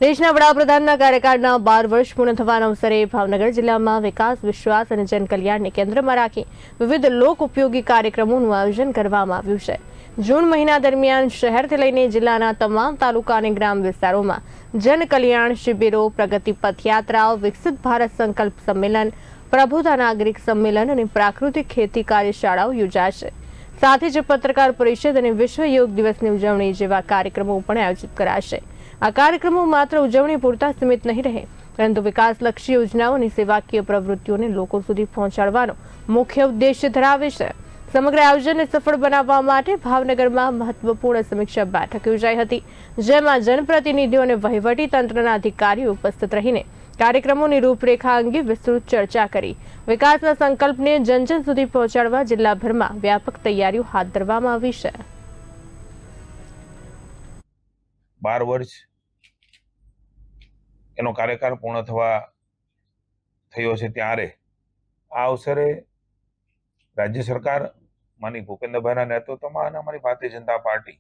દેશના વડાપ્રધાનના કાર્યકાળના 12 વર્ષ પૂર્ણ થવાના અવસરે ભાવનગર જિલ્લામાં વિકાસ, વિશ્વાસ અને જનકલ્યાણને કેન્દ્રમાં રાખી વિવિધ લોક ઉપયોગી કાર્યક્રમોનું આયોજન કરવામાં આવ્યું છે। જૂન મહિના દરમિયાન શહેરથી લઈને જિલ્લાના તમામ તાલુકા અને ગ્રામ વિસ્તારોમાં જનકલ્યાણ શિબિરો, પ્રગતિ પથ યાત્રાઓ, વિકસિત ભારત સંકલ્પ સંમેલન, પ્રબુદ્ધ નાગરિક સંમેલન અને પ્રાકૃતિક ખેતી કાર્યશાળાઓ યોજાશે। સાથે જ પત્રકાર પરિષદ અને વિશ્વ યોગ દિવસની ઉજવણી જેવા કાર્યક્રમો પણ આયોજિત કરાશે। આ કાર્યક્રમો માત્ર ઉજવણી પૂરતા સીમિત નહીં રહે, પરંતુ વિકાસલક્ષી યોજનાઓ અને સેવાકીય પ્રવૃત્તિઓને લોકો સુધી પહોંચાડવાનો મુખ્ય ઉદ્દેશ્ય ધરાવે છે। સમગ્ર આયોજનને સફળ બનાવવા માટે ભાવનગરમાં મહત્વપૂર્ણ સમીક્ષા બેઠક યોજાઈ હતી, જેમાં જનપ્રતિનિધિઓ અને વહીવટી તંત્રના અધિકારીઓ ઉપસ્થિત રહીને કાર્યક્રમોની રૂપરેખા અંગે વિસ્તૃત ચર્ચા કરી વિકાસના સંકલ્પને જન જન સુધી પહોંચાડવા જિલ્લાભરમાં વ્યાપક તૈયારીઓ હાથ ધરવામાં આવી છે। 12 વર્ષ એનો કાર્યકાળ પૂર્ણ થયો છે ત્યારે આ અવસરે રાજ્ય સરકાર માની ભૂપેન્દ્રભાઈના નેતૃત્વમાં અને અમારી ભારતીય જનતા પાર્ટી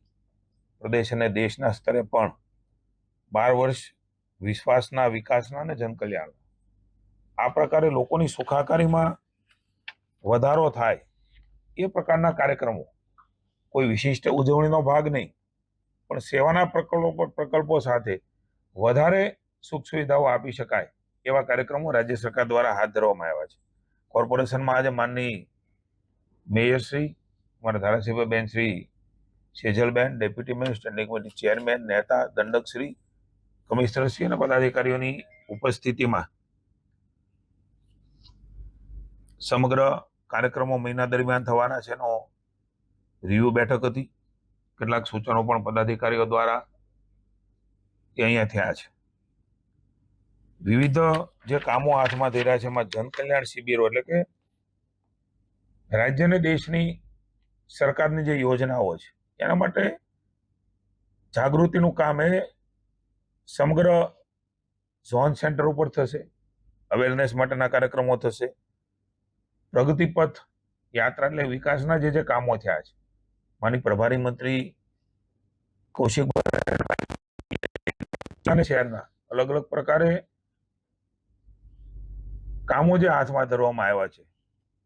પ્રદેશ અને દેશના સ્તરે પણ 12 વર્ષ વિશ્વાસના, વિકાસના અને જનકલ્યાણ આ પ્રકારે લોકોની સુખાકારીમાં વધારો થાય એ પ્રકારના કાર્યક્રમો, કોઈ વિશિષ્ટ ઉજવણીનો ભાગ નહીં, પણ સેવાના પ્રકલ્પો સાથે વધારે સુખ સુવિધાઓ આપી શકાય એવા કાર્યક્રમો રાજ્ય સરકાર દ્વારા હાથ ધરવામાં આવ્યા છે। કોર્પોરેશનમાં આજે માનની મેયરશ્રી, અમારા ધારાસભ્ય બેન Shri Sejalben, deputy mayor, standing committee chairman, નેતા, દંડકશ્રી, કમિશનરશ્રી અને પદાધિકારીઓની ઉપસ્થિતિમાં સમગ્ર કાર્યક્રમો મહિના દરમિયાન થવાના છે એનો રિવ્યુ બેઠક હતી। કેટલાક સૂચનો પણ પદાધિકારીઓ દ્વારા અહીંયા થયા છે। વિવિધ જે કામો હાથમાં થઈ રહ્યા છે એમાં જનકલ્યાણ શિબિરો એટલે કે રાજ્ય અને દેશની સરકારની જે યોજનાઓ છે એના માટે જાગૃતિનું કામ એ સમગ્ર ઝોન સેન્ટર ઉપર થશે। અવેરનેસ માટેના કાર્યક્રમો થશે। પ્રગતિ પથ યાત્રા એટલે વિકાસના જે કામો થયા છે, માની પ્રભારી મંત્રી કૌશિક શહેરના અલગ અલગ પ્રકારે કામો જે હાથમાં ધરવામાં આવ્યા છે,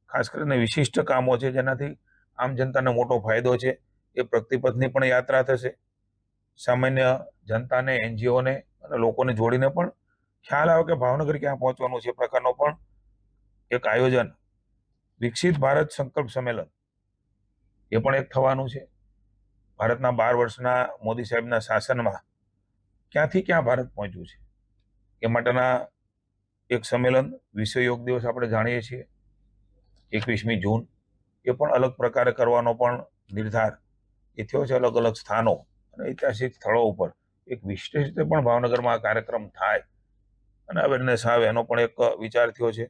ખાસ કરીને વિશિષ્ટ કામો છે જેનાથી આમ જનતાને મોટો ફાયદો છે। એ પ્રગતિપથની પણ યાત્રા થશે। સામાન્ય જનતાને, એનજીઓને અને લોકોને જોડીને પણ ખ્યાલ આવે કે ભાવનગર ક્યાં પહોંચવાનું છે પ્રકારનો પણ એક આયોજન। વિકસિત ભારત સંકલ્પ સંમેલન એ પણ એક થવાનું છે। ભારતના 12 વર્ષના મોદી સાહેબના શાસનમાં ક્યાંથી ક્યાં ભારત પહોંચ્યું છે એ માટેના એક સંમેલન। વિશ્વ યોગ દિવસ આપણે જાણીએ છીએ 21મી જૂન, એ પણ અલગ પ્રકારે કરવાનો પણ નિર્ધાર એ થયો છે। અલગ અલગ સ્થાનો અને ઐતિહાસિક સ્થળો ઉપર એક વિશિષ્ટ રીતે પણ ભાવનગરમાં આ કાર્યક્રમ થાય અને અવેરનેસ આવે એનો પણ એક વિચાર થયો છે।